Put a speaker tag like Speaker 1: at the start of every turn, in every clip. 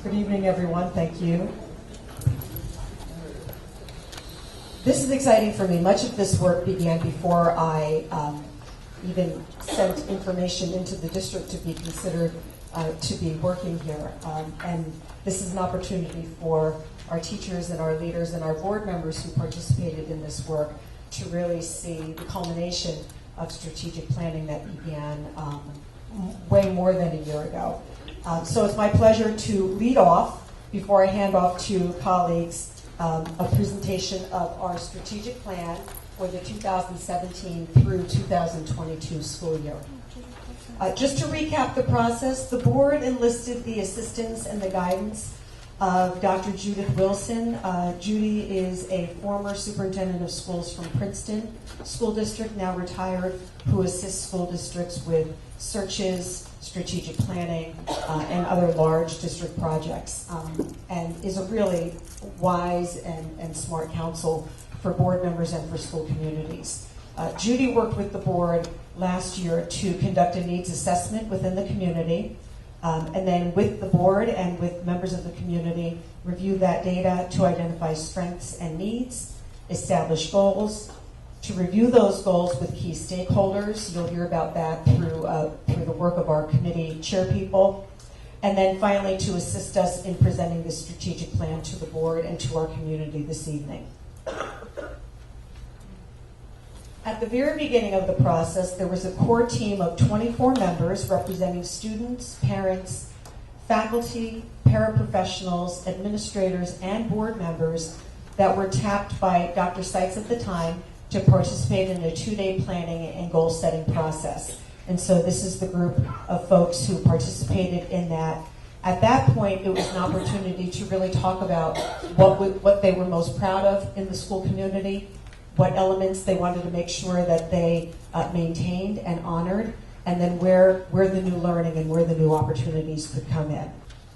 Speaker 1: Good evening, everyone. Thank you. This is exciting for me. Much of this work began before I even sent information into the district to be considered to be working here. And this is an opportunity for our teachers and our leaders and our board members who participated in this work to really see the culmination of strategic planning that began way more than a year ago. So it's my pleasure to lead off, before I hand off to colleagues, a presentation of our strategic plan for the 2017 through 2022 school year. Just to recap the process, the board enlisted the assistance and the guidance of Dr. Judith Wilson. Judy is a former superintendent of schools from Princeton School District, now retired, who assists school districts with searches, strategic planning, and other large district projects, and is a really wise and smart counsel for board members and for school communities. Judy worked with the board last year to conduct a needs assessment within the community, and then with the board and with members of the community, review that data to identify strengths and needs, establish goals, to review those goals with key stakeholders. You'll hear about that through the work of our committee chairpeople. And then finally, to assist us in presenting the strategic plan to the board and to our community this evening. At the very beginning of the process, there was a core team of 24 members representing students, parents, faculty, paraprofessionals, administrators, and board members that were tapped by Dr. Seitz at the time to participate in a 2-day planning and goal-setting process. And so this is the group of folks who participated in that. At that point, it was an opportunity to really talk about what they were most proud of in the school community, what elements they wanted to make sure that they maintained and honored, and then where the new learning and where the new opportunities could come in.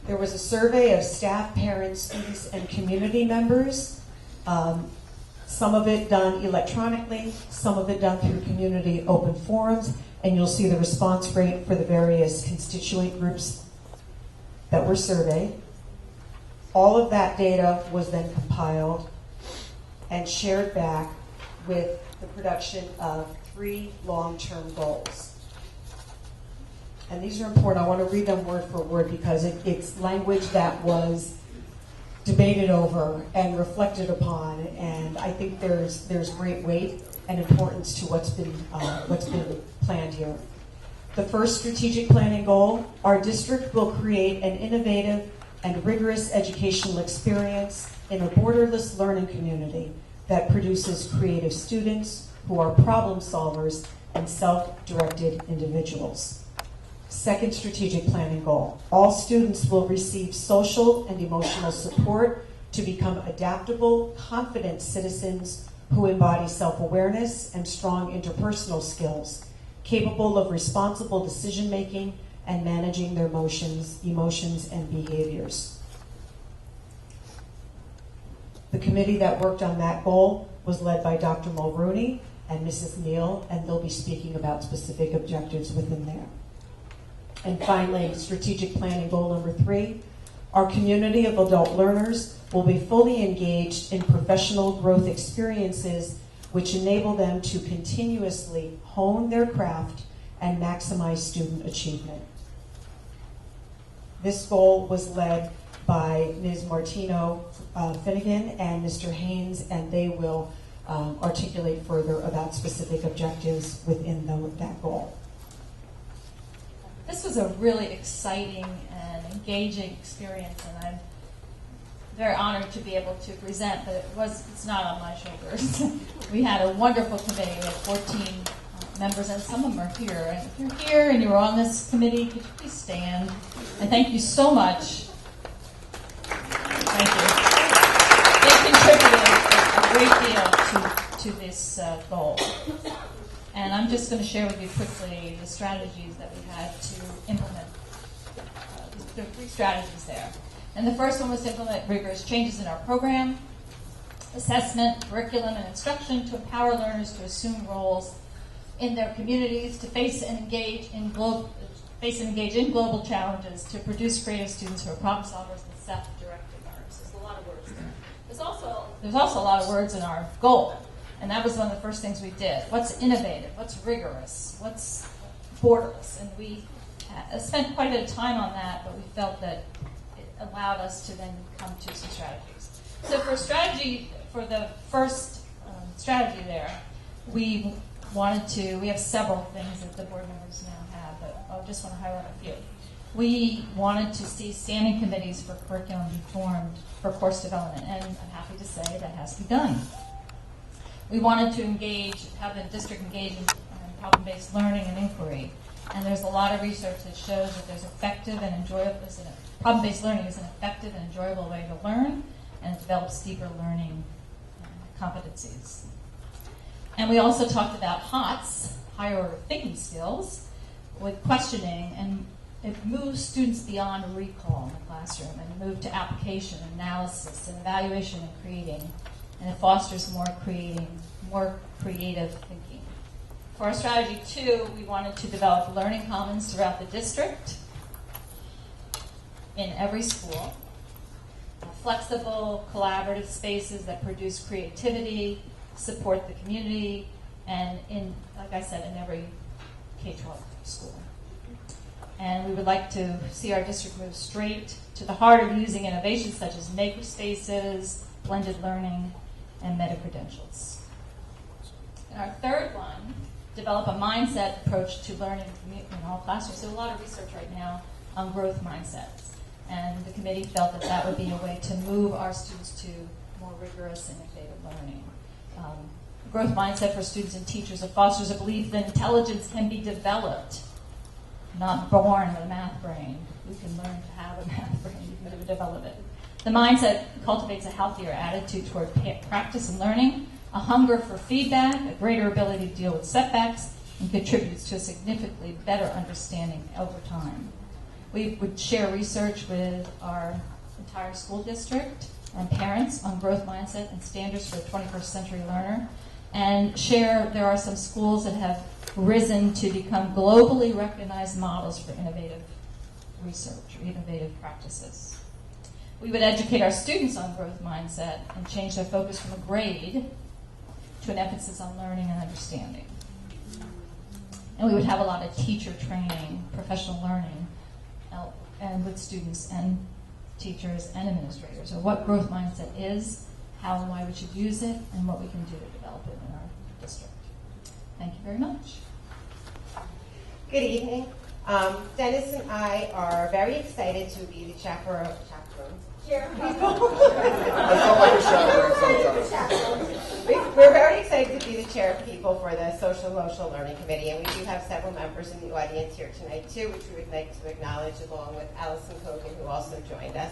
Speaker 1: There was a survey of staff, parents, students, and community members. Some of it done electronically, some of it done through community open forums, and you'll see the response rate for the various constituent groups that were surveyed. All of that data was then compiled and shared back with the production of 3 long-term goals. And these are important. I want to read them word for word because it's language that was debated over and reflected upon, and I think there's great weight and importance to what's been planned here. The first strategic planning goal: our district will create an innovative and rigorous educational experience in a borderless learning community that produces creative students who are problem solvers and self-directed individuals. Second strategic planning goal: all students will receive social and emotional support to become adaptable, confident citizens who embody self-awareness and strong interpersonal skills, capable of responsible decision-making and managing their emotions and behaviors. The committee that worked on that goal was led by Dr. Mulrooney and Mrs. Neal, and they'll be speaking about specific objectives within there. And finally, strategic planning goal number 3, our community of adult learners will be fully engaged in professional growth experiences which enable them to continuously hone their craft and maximize student achievement. This goal was led by Ms. Martino Finnegan and Mr. Haynes, and they will articulate further about specific objectives within that goal.
Speaker 2: This was a really exciting and engaging experience, and I'm very honored to be able to present, but it's not on my shoulders. We had a wonderful committee of 14 members, and some of them are here. And if you're here and you're on this committee, could you please stand? And thank you so much. Thank you. They contributed a great deal to this goal. And I'm just going to share with you quickly the strategies that we had to implement. There are 3 strategies there. And the first one was to implement rigorous changes in our program, assessment, curriculum, and instruction to empower learners to assume roles in their communities, to face and engage in global challenges, to produce creative students who are problem solvers and self-directed learners. There's a lot of words there. There's also a lot of words in our goal, and that was one of the first things we did. What's innovative? What's rigorous? What's borderless? And we spent quite a bit of time on that, but we felt that it allowed us to then come to some strategies. So for the first strategy there, we have several things that the board members now have, but I just want to highlight a few. We wanted to see standing committees for curriculum be formed for course development, and I'm happy to say that has begun. We wanted to have the district engage in problem-based learning and inquiry, and there's a lot of research that shows that there's problem-based learning is an effective and enjoyable way to learn, and it develops deeper learning competencies. And we also talked about HOTS, higher order thinking skills, with questioning, and it moves students beyond recall in the classroom and move to application, analysis, and evaluation and creating, and it fosters more creative thinking. For our strategy 2, we wanted to develop learning commons throughout the district, in every school, flexible, collaborative spaces that produce creativity, support the community, and like I said, in every K-12 school. And we would like to see our district move straight to the heart of using innovations such as maker spaces, blended learning, and meta-credentials. And our third one, develop a mindset approach to learning in all classrooms. There's a lot of research right now on growth mindsets. And the committee felt that that would be a way to move our students to more rigorous and innovative learning. Growth mindset for students and teachers. It fosters a belief that intelligence can be developed, not born with a math brain. We can learn to have a math brain, but we develop it. The mindset cultivates a healthier attitude toward practice and learning, a hunger for feedback, a greater ability to deal with setbacks, and contributes to a significantly better understanding over time. We would share research with our entire school district and parents on growth mindset and standards for a 21st century learner, and there are some schools that have risen to become globally recognized models for innovative research or innovative practices. We would educate our students on growth mindset and change their focus from a grade to an emphasis on learning and understanding. And we would have a lot of teacher training, professional learning, and with students and teachers and administrators, or what growth mindset is, how and why we should use it, and what we can do to develop it in our district. Thank you very much.
Speaker 3: Good evening. Dennis and I are very excited to be the chaperones. We're very excited to be the chair people for the Social Emotional Learning Committee, and we do have several members in the audience here tonight too, which we would like to acknowledge, along with Allison Kogan, who also joined us.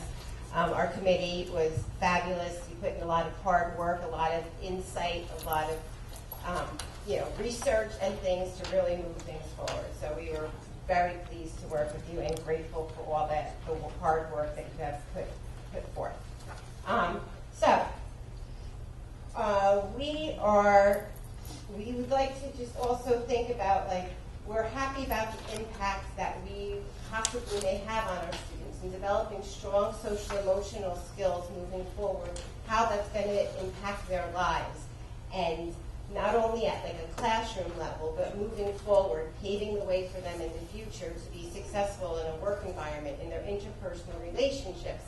Speaker 3: Our committee was fabulous. You put in a lot of hard work, a lot of insight, a lot of research and things to really move things forward. So we were very pleased to work with you and grateful for all the hard work that you have put forth. We would like to just also think about, we're happy about the impacts that we possibly may have on our students in developing strong social emotional skills moving forward, how that's going to impact their lives. And not only at a classroom level, but moving forward, paving the way for them in the future to be successful in a work environment, in their interpersonal relationships,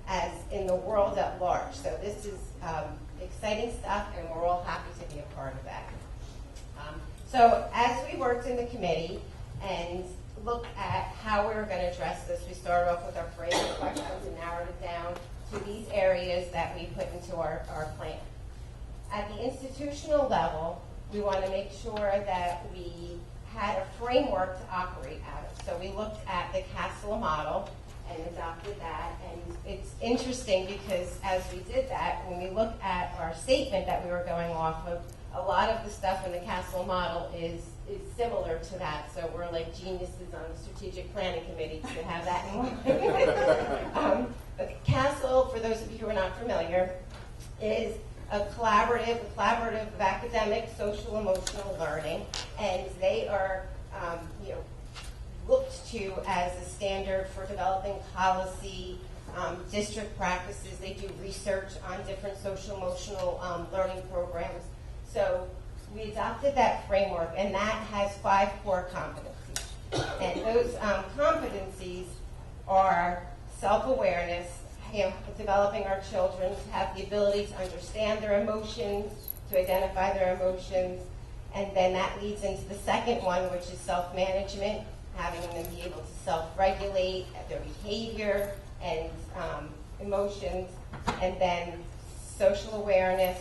Speaker 3: as in the world at large. So this is exciting stuff, and we're all happy to be a part of that. So as we worked in the committee and looked at how we were going to address this, we started off with our frame of questions and narrowed it down to these areas that we put into our plan. At the institutional level, we want to make sure that we had a framework to operate out of. So we looked at the Capsule Model and adopted that. And it's interesting because as we did that, when we looked at our statement that we were going off of, a lot of the stuff in the Capsule Model is similar to that. So we're like geniuses on the strategic planning committee to have that in mind. The Capsule, for those of you who are not familiar, is a collaborative of academic, social, emotional learning, and they are looked to as a standard for developing policy, district practices. They do research on different social emotional learning programs. So we adopted that framework, and that has 5 core competencies. And those competencies are self-awareness, developing our children to have the ability to understand their emotions, to identify their emotions, and then that leads into the second one, which is self-management, having them be able to self-regulate their behavior and emotions, and then social awareness,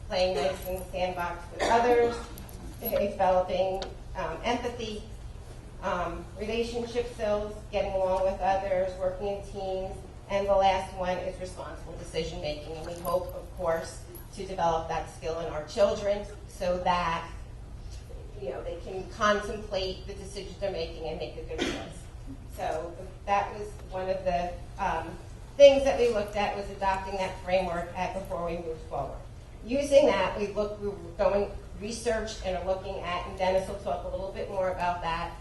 Speaker 3: playing nice in the sandbox with others, developing empathy, relationship skills, getting along with others, working in teams, and the last one is responsible decision making. And we hope, of course, to develop that skill in our children so that they can contemplate the decisions they're making and make a good choice. So that was one of the things that we looked at, was adopting that framework before we moved forward. Using that, we were going research and are looking at, and Dennis will talk a little bit more about that,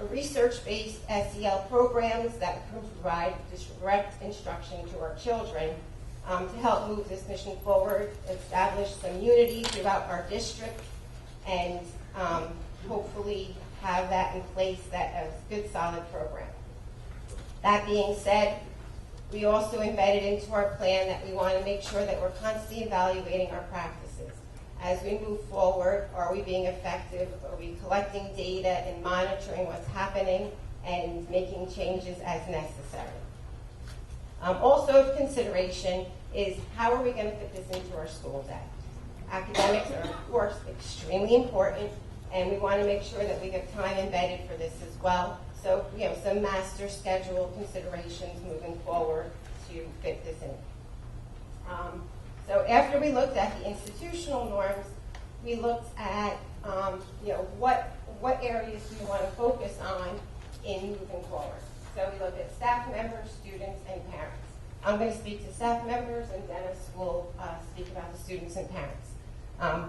Speaker 3: a research-based SEL programs that provide direct instruction to our children to help move this mission forward, establish some unity throughout our district, and hopefully have that in place, that a good, solid program. That being said, we also embedded into our plan that we want to make sure that we're constantly evaluating our practices. As we move forward, are we being effective? Are we collecting data and monitoring what's happening and making changes as necessary? Also of consideration is, how are we going to fit this into our school day? Academics are, of course, extremely important, and we want to make sure that we have time embedded for this as well. So, some master schedule considerations moving forward to fit this in. So after we looked at the institutional norms, we looked at, what areas do we want to focus on in moving forward. So we looked at staff members, students, and parents. I'm going to speak to staff members, and Dennis will speak about the students and parents.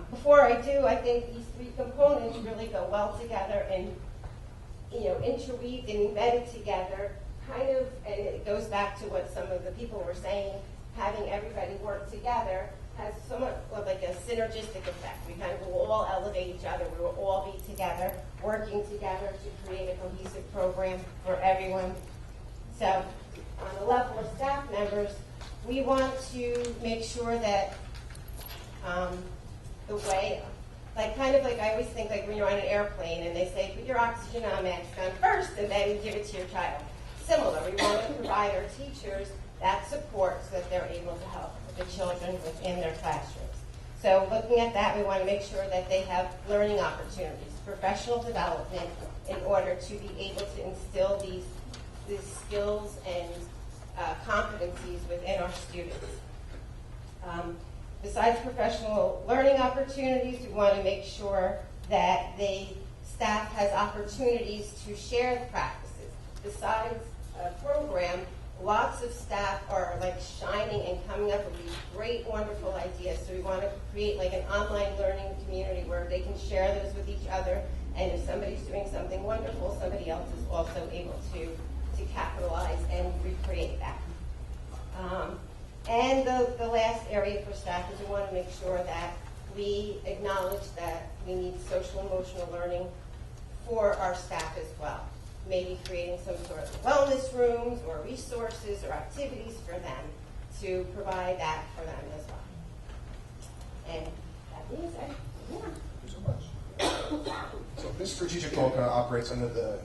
Speaker 3: Before I do, I think these 3 components really go well together and, interweaved and embedded together, and it goes back to what some of the people were saying, having everybody work together has somewhat of like a synergistic effect. We kind of will all elevate each other. We will all be together, working together to create a cohesive program for everyone. So on the level of staff members, we want to make sure that the way, I always think when you're on an airplane and they say, put your oxygen mask on first and then give it to your child. Similar, we want to provide our teachers that support so that they're able to help the children within their classrooms. So looking at that, we want to make sure that they have learning opportunities, professional development, in order to be able to instill these skills and competencies within our students. Besides professional learning opportunities, we want to make sure that staff has opportunities to share the practices. Besides a program, lots of staff are shining and coming up with these great, wonderful ideas. So we want to create an online learning community where they can share those with each other. And if somebody's doing something wonderful, somebody else is also able to capitalize and recreate that. And the last area for staff is we want to make sure that we acknowledge that we need social emotional learning for our staff as well. Maybe creating some sort of wellness rooms or resources or activities for them to provide that for them as well. And that being said,
Speaker 4: Thank you so much. So this strategic goal kind of operates under the,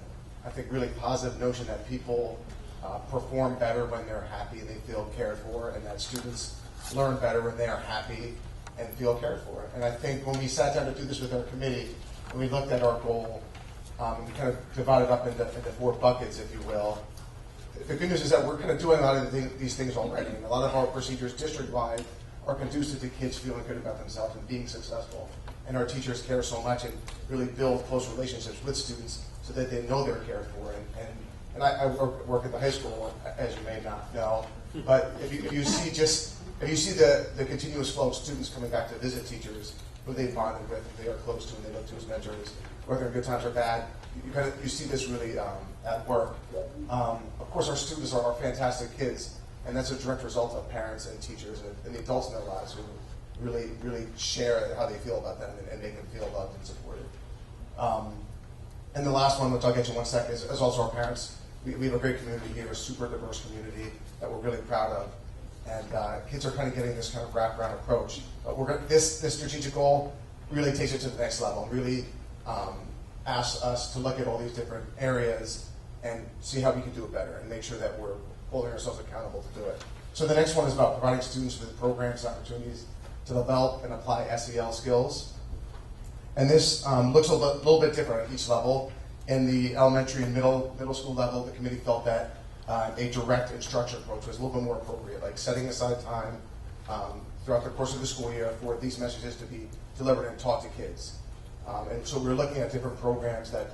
Speaker 4: I think, really positive notion that people perform better when they're happy and they feel cared for, and that students learn better when they are happy and feel cared for. And I think when we sat down to do this with our committee, and we looked at our goal, we kind of divided up into 4 buckets, if you will. The good news is that we're kind of doing a lot of these things already. And a lot of our procedures district-wide are conducive to kids feeling good about themselves and being successful. And our teachers care so much and really build close relationships with students so that they know they're cared for. And I work at the high school, as you may not know. But if you see the continuous flow of students coming back to visit teachers who they bonded with, who they are close to, and they look to as mentors, whether in good times or bad, you see this really at work. Of course, our students are fantastic kids, And that's a direct result of parents and teachers and the adults in their lives who really, really share how they feel about them and make them feel loved and supported. And the last one, which I'll get to in 1 second, is also our parents. We have a great community here, a super diverse community that we're really proud of. And kids are kind of getting this kind of wraparound approach. But this strategic goal really takes it to the next level, really asks us to look at all these different areas and see how we can do it better and make sure that we're holding ourselves accountable to do it. So the next one is about providing students with programs and opportunities to develop and apply SEL skills. And this looks a little bit different at each level. In the elementary and middle school level, the committee felt that a direct instruction approach was a little bit more appropriate, like setting aside time throughout the course of the school year for these messages to be delivered and taught to kids. And so we're looking at different programs that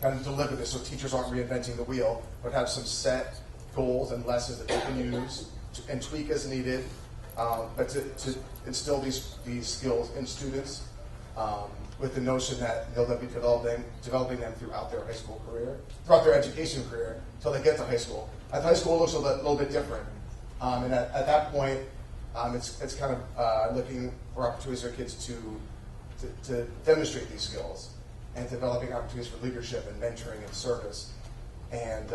Speaker 4: kind of deliver this so teachers aren't reinventing the wheel, but have some set goals and lessons that they can use and tweak as needed, but to instill these skills in students with the notion that they'll be developing them throughout their high school career, throughout their education career, until they get to high school. At high school, it looks a little bit different. And at that point, it's kind of looking for opportunities for kids to demonstrate these skills and developing opportunities for leadership and mentoring and service. And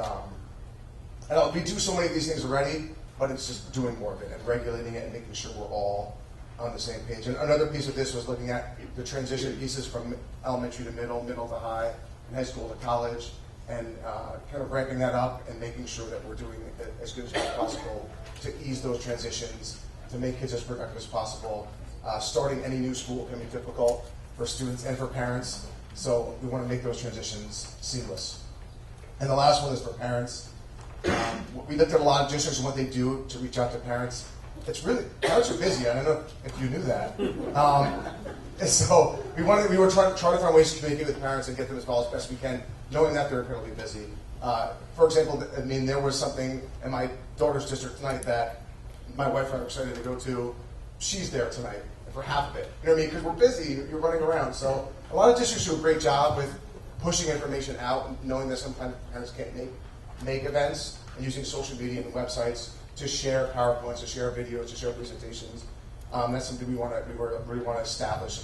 Speaker 4: we do so many of these things already, but it's just doing more of it and regulating it and making sure we're all on the same page. And another piece of this was looking at the transition pieces from elementary to middle to high, and high school to college, and kind of ramping that up and making sure that we're doing it as good as possible to ease those transitions, to make kids as productive as possible. Starting any new school can be difficult for students and for parents, so we want to make those transitions seamless. And the last one is for parents. We looked at a lot of districts and what they do to reach out to parents. It's really, parents are busy. I don't know if you knew that. And so we were trying to find ways to communicate with parents and get them involved as best we can, knowing that they're incredibly busy. For example, I mean, there was something in my daughter's district tonight that my wife and I were excited to go to. She's there tonight for half of it. You know what I mean? Because we're busy, you're running around. So a lot of districts do a great job with pushing information out, knowing that sometimes parents can't make events, and using social media and websites to share PowerPoints, to share videos, to share presentations. That's something we really want to establish.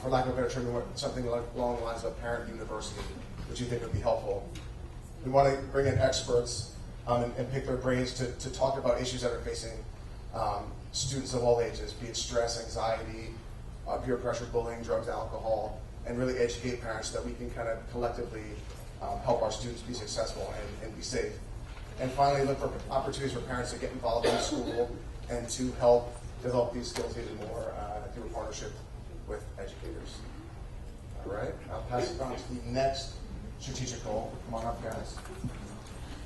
Speaker 4: For lack of a better term, we want something along the lines of a parent university, which we think would be helpful. We want to bring in experts and pick their brains to talk about issues that are facing students of all ages, be it stress, anxiety, peer pressure, bullying, drugs, alcohol, and really educate parents so that we can kind of collectively help our students be successful and be safe. And finally, look for opportunities for parents to get involved in school and to help develop these skills even more through a partnership with educators. All right, I'll pass it on to the next strategic goal. Come on up, guys.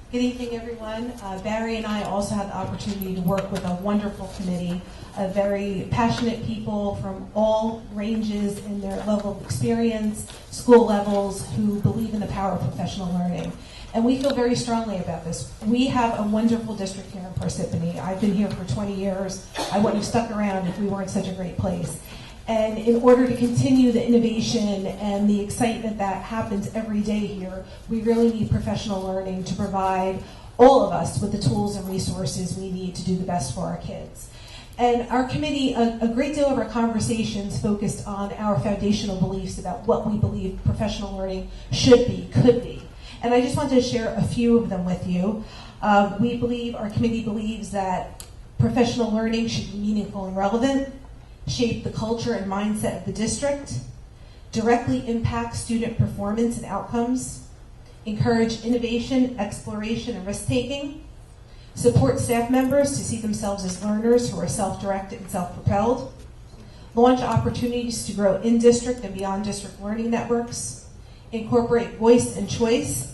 Speaker 1: Good evening, everyone. Barry and I also had the opportunity to work with a wonderful committee of very passionate people from all ranges in their level of experience, school levels, who believe in the power of professional learning. And we feel very strongly about this. We have a wonderful district here in Parsippany. I've been here for 20 years. I wouldn't have stuck around if we weren't such a great place. And in order to continue the innovation and the excitement that happens every day here, we really need professional learning to provide all of us with the tools and resources we need to do the best for our kids. And our committee, a great deal of our conversations focused on our foundational beliefs about what we believe professional learning should be, could be. And I just wanted to share a few of them with you. Our committee believes that professional learning should be meaningful and relevant, shape the culture and mindset of the district, directly impact student performance and outcomes, encourage innovation, exploration, and risk-taking, support staff members to see themselves as learners who are self-directed and self-propelled, launch opportunities to grow in-district and beyond district learning networks, incorporate voice and choice,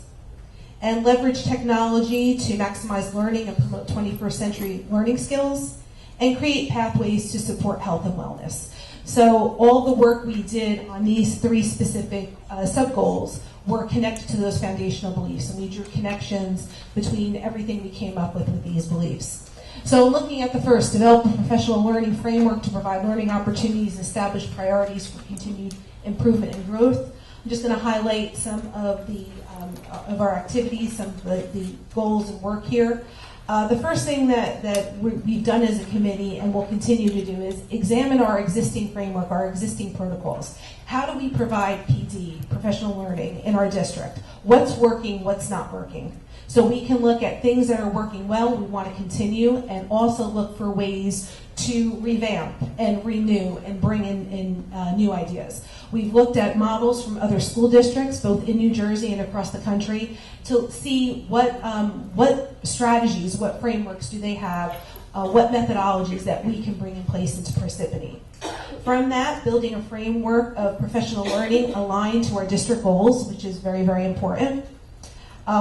Speaker 1: and leverage technology to maximize learning and promote 21st century learning skills, and create pathways to support health and wellness. So all the work we did on these three specific sub-goals were connected to those foundational beliefs, and we drew connections between everything we came up with these beliefs. So looking at the first, develop a professional learning framework to provide learning opportunities and establish priorities for continued improvement and growth. I'm just going to highlight some of the of our activities, some of the goals and work here.
Speaker 5: The first thing that we've done as a committee and will continue to do is examine our existing framework, our existing protocols. How do we provide PD, professional learning, in our district? What's working, what's not working? So we can look at things that are working well, we want to continue, and also look for ways to revamp and renew and bring in new ideas. We've looked at models from other school districts, both in New Jersey and across the country, to see what strategies, what frameworks do they have, what methodologies that we can bring in place into Parsippany. From that, building a framework of professional learning aligned to our district goals, which is very, very important.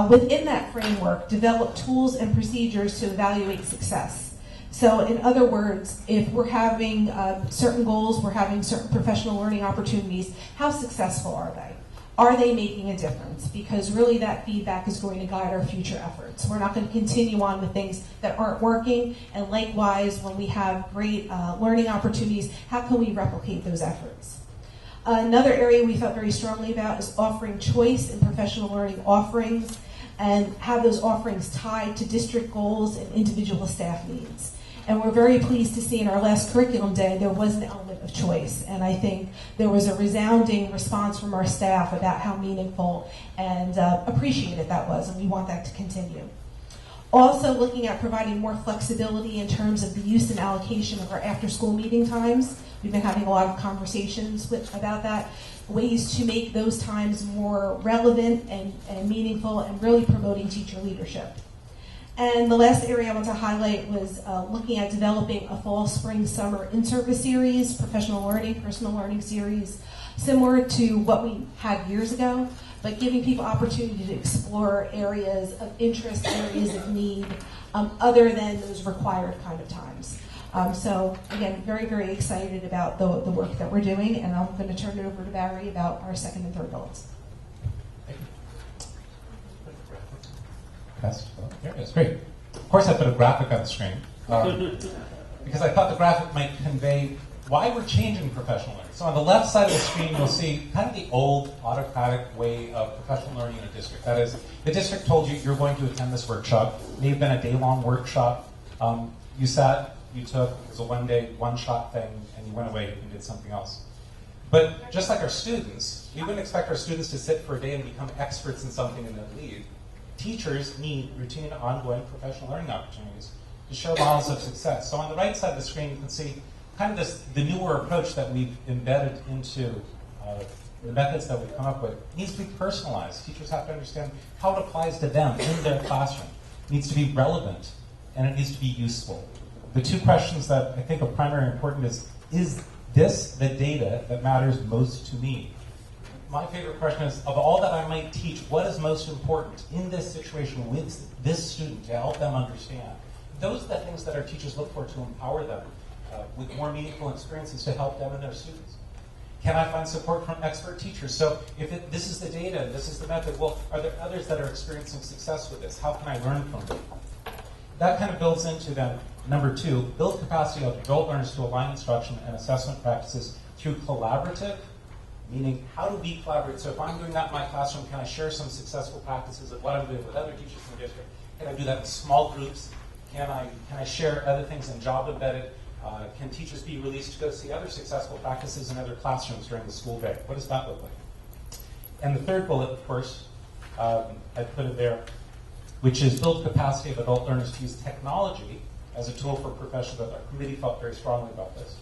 Speaker 5: Within that framework, develop tools and procedures to evaluate success. So in other words, if we're having certain goals, we're having certain professional learning opportunities, how successful are they? Are they making a difference? Because really that feedback is going to guide our future efforts. We're not going to continue on with things that aren't working, and likewise, when we have great learning opportunities, how can we replicate those efforts? Another area we felt very strongly about is offering choice in professional learning offerings and have those offerings tied to district goals and individual staff needs. And we're very pleased to see in our last curriculum day there was an element of choice. And I think there was a resounding response from our staff about how meaningful and appreciated that was, and we want that to continue. Also looking at providing more flexibility in terms of the use and allocation of our after-school meeting times. We've been having a lot of conversations about that, ways to make those times more relevant and meaningful and really promoting teacher leadership. And the last area I want to highlight was looking at developing a fall, spring, summer in-service series, professional learning, personal learning series, similar to what we had years ago, but giving people opportunity to explore areas of interest, areas of need, other than those required kind of times. So again, very, very excited about the work that we're doing, and I'm going to turn it over to Barry about our second and third bullets.
Speaker 6: Here it is, great. Of course I put a graphic on the screen, because I thought the graphic might convey why we're changing professional learning. So on the left side of the screen, you'll see kind of the old autocratic way of professional learning in a district. That is, the district told you you're going to attend this workshop. It may have been a day-long workshop. You sat, you took, it was a one-day, one-shot thing, and you went away and did something else. But just like our students, we wouldn't expect our students to sit for a day and become experts in something and then leave. Teachers need routine, ongoing professional learning opportunities to show models of success. So on the right side of the screen, you can see kind of the newer approach that we've embedded into the methods that we've come up with. It needs to be personalized. Teachers have to understand how it applies to them in their classroom. It needs to be relevant, and it needs to be useful. The two questions that I think are primary important is this the data that matters most to me? My favorite question is, of all that I might teach, what is most important in this situation with this student to help them understand? Those are the things that our teachers look for to empower them with more meaningful experiences to help them and their students. Can I find support from expert teachers? So if this is the data, this is the method, well, are there others that are experiencing success with this? How can I learn from them? That kind of builds into then, number 2, build capacity of adult learners to align instruction and assessment practices through collaborative, meaning how do we collaborate? So if I'm doing that in my classroom, can I share some successful practices of what I'm doing with other teachers in the district? Can I do that in small groups? Can I share other things in job embedded? Can teachers be released to go see other successful practices in other classrooms during the school day? What does that look like? And the third bullet, of course, I put it there, which is build capacity of adult learners to use technology as a tool for professional development. Our committee felt very strongly about this.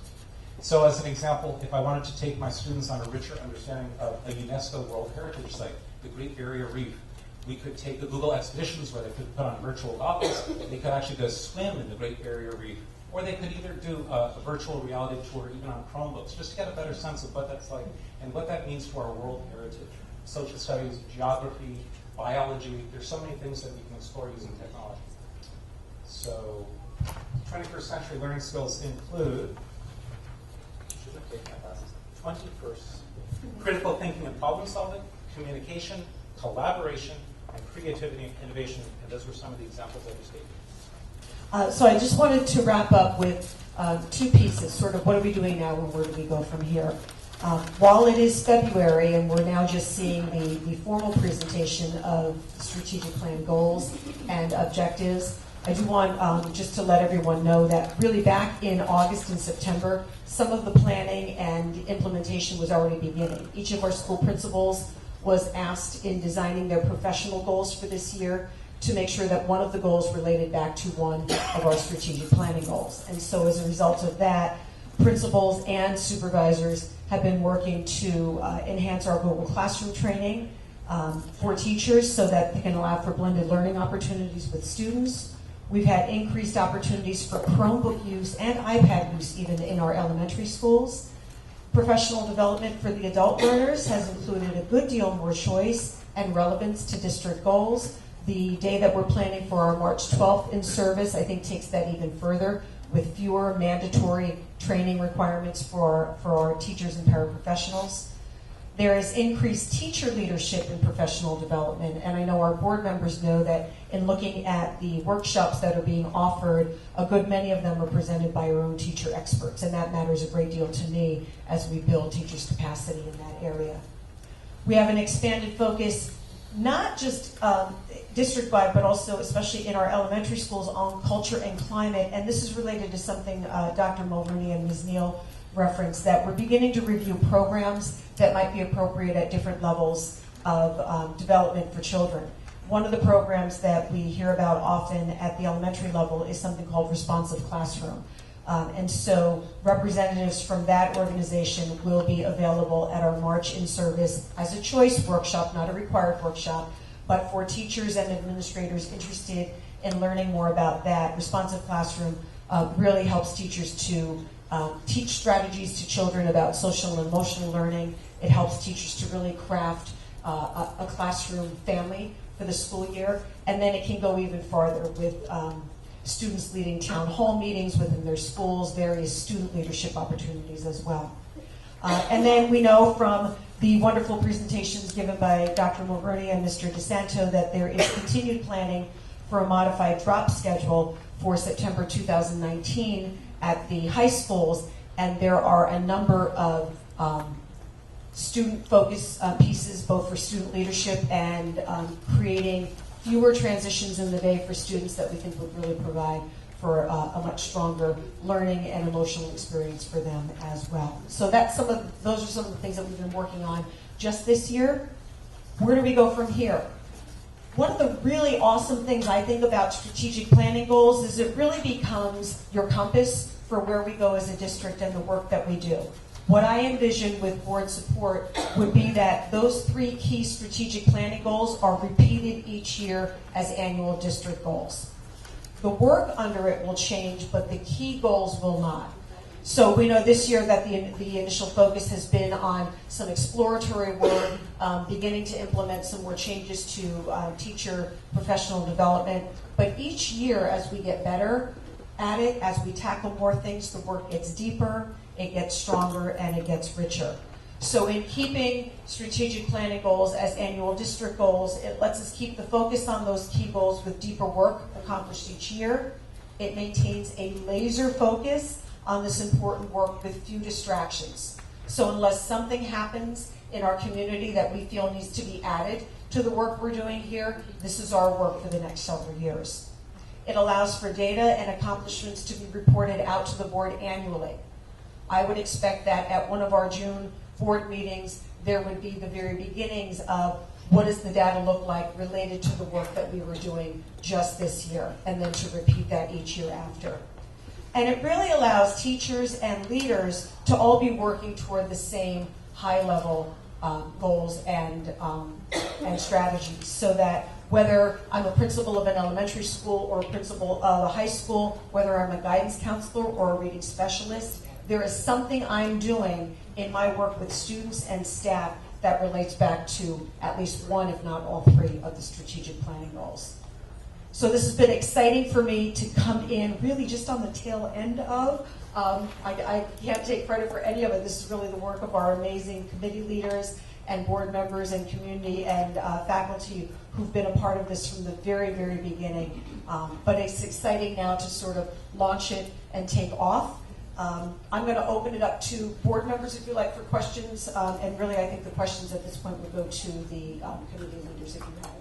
Speaker 6: So as an example, if I wanted to take my students on a richer understanding of a UNESCO World Heritage Site, the Great Barrier Reef, we could take the Google Expeditions where they could put on virtual goggles, they could actually go swim in the Great Barrier Reef, or they could either do a virtual reality tour even on Chromebooks, just to get a better sense of what that's like and what that means to our world heritage. Social studies, geography, biology, there's so many things that we can explore using technology. So 21st century learning skills include 21st critical thinking and problem solving, communication, collaboration, and creativity and innovation. And those were some of the examples I just gave.
Speaker 1: So I just wanted to wrap up with 2 pieces, sort of what are we doing now and where do we go from here. While it is February and we're now just seeing the formal presentation of strategic plan goals and objectives, I do want just to let everyone know that really back in August and September, some of the planning and implementation was already beginning. Each of our school principals was asked in designing their professional goals for this year to make sure that one of the goals related back to one of our strategic planning goals. And so as a result of that, principals and supervisors have been working to enhance our Google Classroom training for teachers so that they can allow for blended learning opportunities with students. We've had increased opportunities for Chromebook use and iPad use even in our elementary schools. Professional development for the adult learners has included a good deal more choice and relevance to district goals. The day that we're planning for our March 12th in service, I think, takes that even further with fewer mandatory training requirements for our teachers and paraprofessionals. There is increased teacher leadership in professional development, and I know our board members know that in looking at the workshops that are being offered, a good many of them are presented by our own teacher experts, and that matters a great deal to me as we build teachers' capacity in that area. We have an expanded focus, not just district-wide, but also especially in our elementary schools on culture and climate, and this is related to something Dr. Mulroney and Ms. Neal referenced, that we're beginning to review programs that might be appropriate at different levels of development for children. One of the programs that we hear about often at the elementary level is something called Responsive Classroom. And so representatives from that organization will be available at our March in service as a choice workshop, not a required workshop, but for teachers and administrators interested in learning more about that. Responsive Classroom really helps teachers to teach strategies to children about social and emotional learning. It helps teachers to really craft a classroom family for the school year. And then it can go even farther with students leading town hall meetings within their schools, various student leadership opportunities as well. And then we know from the wonderful presentations given by Dr. Mulroney and Mr. DeSanto that there is continued planning for a modified drop schedule for September 2019 at the high schools, and there are a number of student focus pieces, both for student leadership and creating fewer transitions in the day for students that we think would really provide for a much stronger learning and emotional experience for them as well. So those are some of the things that we've been working on just this year. Where do we go from here? One of the really awesome things I think about strategic planning goals is it really becomes your compass for where we go as a district and the work that we do. What I envision with board support would be that those 3 key strategic planning goals are repeated each year as annual district goals. The work under it will change, but the key goals will not. So we know this year that the initial focus has been on some exploratory work, beginning to implement some more changes to teacher professional development. But each year, as we get better at it, as we tackle more things, the work gets deeper, it gets stronger, and it gets richer. So in keeping strategic planning goals as annual district goals, it lets us keep the focus on those key goals with deeper work accomplished each year. It maintains a laser focus on this important work with few distractions. So unless something happens in our community that we feel needs to be added to the work we're doing here, this is our work for the next several years. It allows for data and accomplishments to be reported out to the board annually. I would expect that at one of our June board meetings, there would be the very beginnings of what does the data look like related to the work that we were doing just this year, and then to repeat that each year after. And it really allows teachers and leaders to all be working toward the same high-level goals and strategies, so that whether I'm a principal of an elementary school or a principal of a high school, whether I'm a guidance counselor or a reading specialist, there is something I'm doing in my work with students and staff that relates back to at least one, if not all 3, of the strategic planning goals. So this has been exciting for me to come in really just on the tail end of. I can't take credit for any of it. This is really the work of our amazing committee leaders and board members and community and faculty who've been a part of this from the very, very beginning. But it's exciting now to sort of launch it and take off. I'm going to open it up to board members if you like for questions. And really, I think the questions at this point would go to the committee leaders if you have.